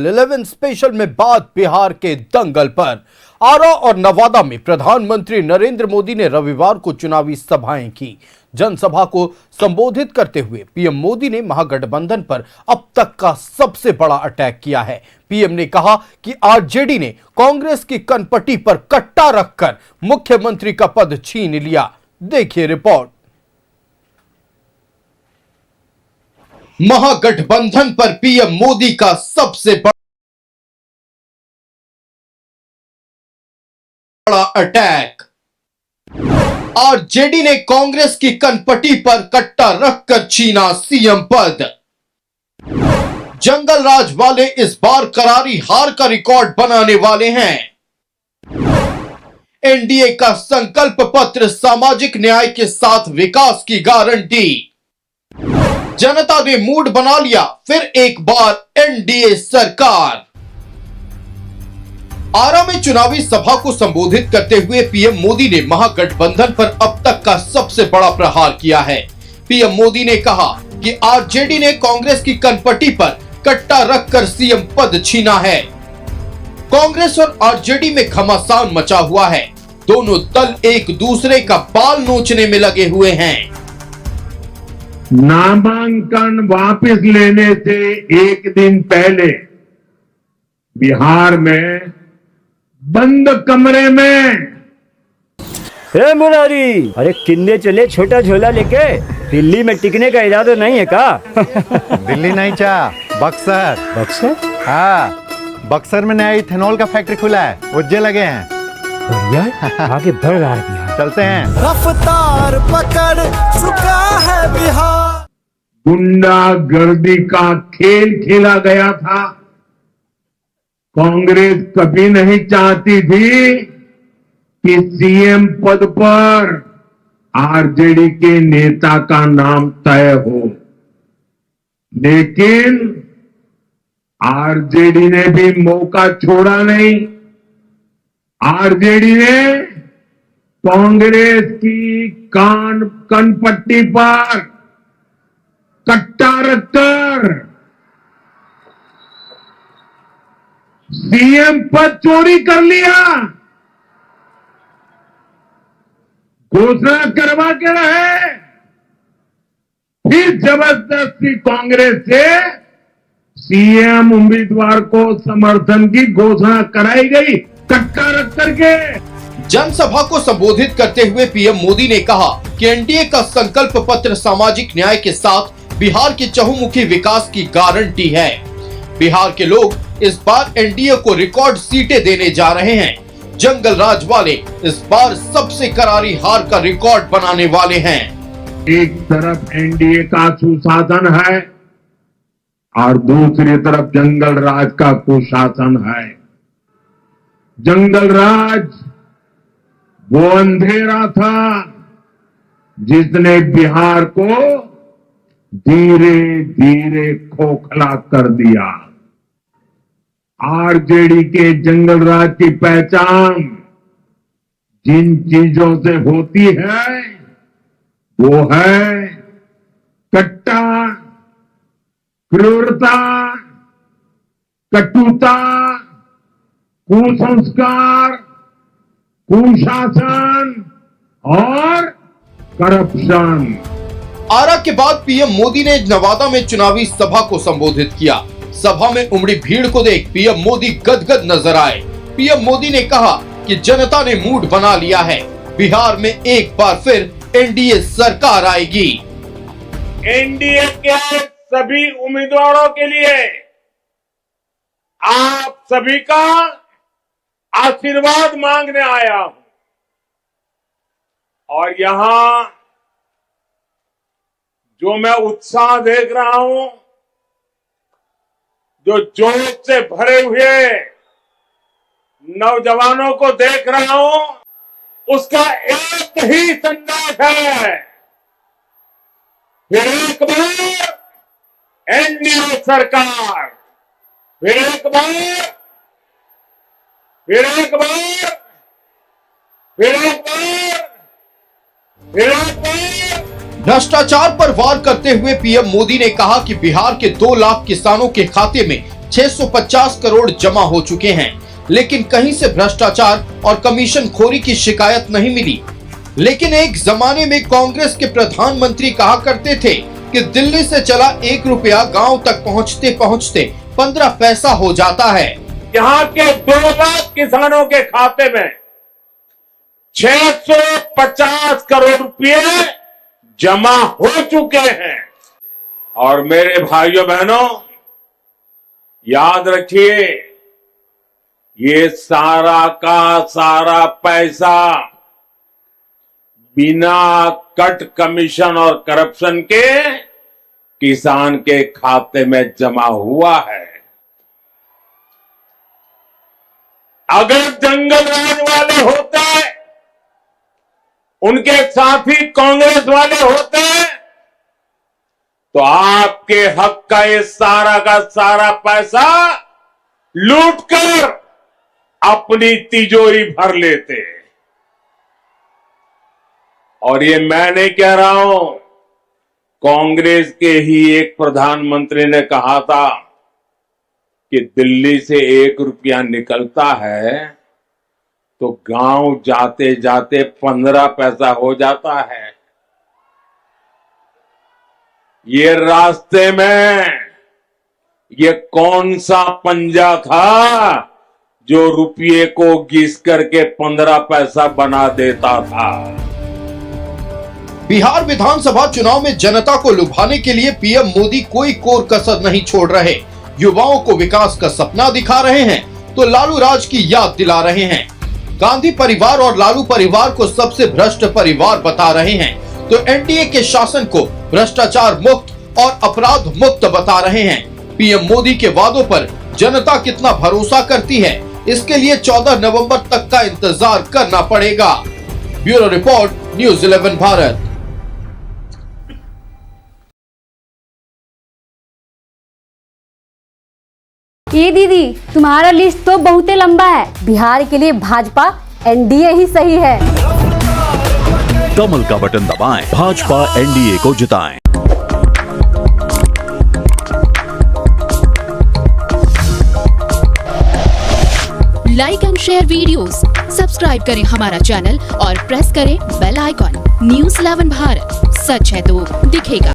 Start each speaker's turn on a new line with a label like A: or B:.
A: 11 special में बात बिहार के दंगल पर। आरा और नवादा में प्रधानमंत्री नरेंद्र मोदी ने रविवार को चुनावी सभाएं की। जनसभा को संबोधित करते हुए पीएम मोदी ने महागठबंधन पर अब तक का सबसे बड़ा अटैक किया है। पीएम ने कहा कि आरजेडी ने कांग्रेस की कनपटी पर कट्टा रखकर मुख्यमंत्री का पद छीन लिया। देखिए रिपोर्ट। महागठबंधन पर पीएम मोदी का सबसे बड़ा अटैक। आरजेडी ने कांग्रेस की कनपटी पर कट्टा रखकर छीना सीएम पद। जंगल राज वाले इस बार करारी हार का रिकॉर्ड बनाने वाले हैं। एनडीए का संकल्प पत्र सामाजिक न्याय के साथ विकास की गारंटी। जनता ने मूड बना लिया, फिर एक बार एनडीए सरकार। आरा में चुनावी सभा को संबोधित करते हुए पीएम मोदी ने महागठबंधन पर अब तक का सबसे बड़ा प्रहार किया है। पीएम मोदी ने कहा कि आरजेडी ने कांग्रेस की कनपटी पर कट्टा रखकर सीएम पद छीना है। कांग्रेस और आरजेडी में घमासान मचा हुआ है। दोनों दल एक दूसरे का बाल नोचने में लगे हुए हैं।
B: नामांकन वापस लेने से एक दिन पहले बिहार में बंद कमरे में
C: हे मुरारी, अरे किन्ने चले छोटा झोला लेके। दिल्ली में टिकने का इरादा नहीं है का?
D: दिल्ली नहीं चा, बक्सर।
C: बक्सर?
D: हाँ, बक्सर में नया इथेनॉल का फैक्ट्री खुला है, उज्जे लगे हैं।
C: बढ़िया, आगे बढ़ रहा है बिहार।
D: चलते हैं।
E: रफ्तार पकड़ चुका है बिहार।
B: गुंडागर्दी का खेल खेला गया था। कांग्रेस कभी नहीं चाहती थी कि सीएम पद पर आरजेडी के नेता का नाम तय हो, लेकिन आरजेडी ने भी मौका छोड़ा नहीं। आरजेडी ने कांग्रेस की कनपट्टी पर कट्टा रखकर सीएम पद चोरी कर लिया। घोषणा करवा के रहे, फिर जबरदस्ती कांग्रेस से सीएम उम्मीदवार को समर्थन की घोषणा कराई गई, कट्टा रख करके।
A: जनसभा को संबोधित करते हुए पीएम मोदी ने कहा कि एनडीए का संकल्प पत्र सामाजिक न्याय के साथ बिहार के चहुमुखी विकास की गारंटी है। बिहार के लोग इस बार एनडीए को रिकॉर्ड सीटें देने जा रहे हैं। जंगल राज वाले इस बार सबसे करारी हार का रिकॉर्ड बनाने वाले हैं।
B: एक तरफ एनडीए का सुशासन है और दूसरी तरफ जंगल राज का कुशासन है। जंगल राज वो अंधेरा था जिसने बिहार को धीरे धीरे खोखला कर दिया। आरजेडी के जंगल राज की पहचान जिन चीजों से होती है वो है कट्टा, क्रूरता, कटुता, कुसंस्कार, कुशासन और करप्शन।
A: आरा के बाद पीएम मोदी ने नवादा में चुनावी सभा को संबोधित किया। सभा में उमड़ी भीड़ को देख पीएम मोदी गदगद नजर आए। पीएम मोदी ने कहा कि जनता ने मूड बना लिया है, बिहार में एक बार फिर एनडीए सरकार आएगी।
B: एनडीए के सभी उम्मीदवारों के लिए आप सभी का आशीर्वाद मांगने आया हूं और यहां जो मैं उत्साह देख रहा हूं, जो जोश से भरे हुए नौजवानों को देख रहा हूं, उसका एक ही संदेश है, फिर एक बार एनडीए सरकार, फिर एक बार, फिर एक बार, फिर एक बार, फिर एक बार।
A: भ्रष्टाचार पर वार करते हुए पीएम मोदी ने कहा कि बिहार के 2 लाख किसानों के खाते में 650 करोड़ जमा हो चुके हैं, लेकिन कहीं से भ्रष्टाचार और कमीशन खोरी की शिकायत नहीं मिली। लेकिन एक जमाने में कांग्रेस के प्रधानमंत्री कहा करते थे कि दिल्ली से चला 1 रुपया गांव तक पहुंचते पहुंचते 15 पैसा हो जाता है।
F: यहाँ के 2 लाख किसानों के खाते में 650 करोड़ रुपए जमा हो चुके हैं। और मेरे भाइयों बहनों, याद रखिए, ये सारा का सारा पैसा बिना कट कमीशन और करप्शन के किसान के खाते में जमा हुआ है। अगर जंगल राज वाले होते, उनके साथी कांग्रेस वाले होते, तो आपके हक का ये सारा का सारा पैसा लूटकर अपनी तिजोरी भर लेते। और ये मैं नहीं कह रहा हूं, कांग्रेस के ही एक प्रधानमंत्री ने कहा था कि दिल्ली से 1 रुपया निकलता है तो गांव जाते जाते 15 पैसा हो जाता है। ये रास्ते में ये कौन सा पंजा था जो रुपये को घिस करके 15 पैसा बना देता था।
A: बिहार विधानसभा चुनाव में जनता को लुभाने के लिए पीएम मोदी कोई कोर कसर नहीं छोड़ रहे। युवाओं को विकास का सपना दिखा रहे हैं तो लालू राज की याद दिला रहे हैं। गांधी परिवार और लालू परिवार को सबसे भ्रष्ट परिवार बता रहे हैं तो एनडीए के शासन को भ्रष्टाचार मुक्त और अपराध मुक्त बता रहे हैं। पीएम मोदी के वादों पर जनता कितना भरोसा करती है, इसके लिए 14 नवंबर तक का इंतजार करना पड़ेगा। Bureau report, news 11 Bharat.
G: ये दीदी, तुम्हारा लिस्ट तो बहुत लंबा है। बिहार के लिए भाजपा एनडीए ही सही है।
H: कमल का बटन दबाएं, भाजपा एनडीए को जिताएं।
I: Like and share videos, subscribe करें हमारा चैनल और प्रेस करें बेल आइकॉन। न्यूज़ 11 भारत, सच है तो दिखेगा।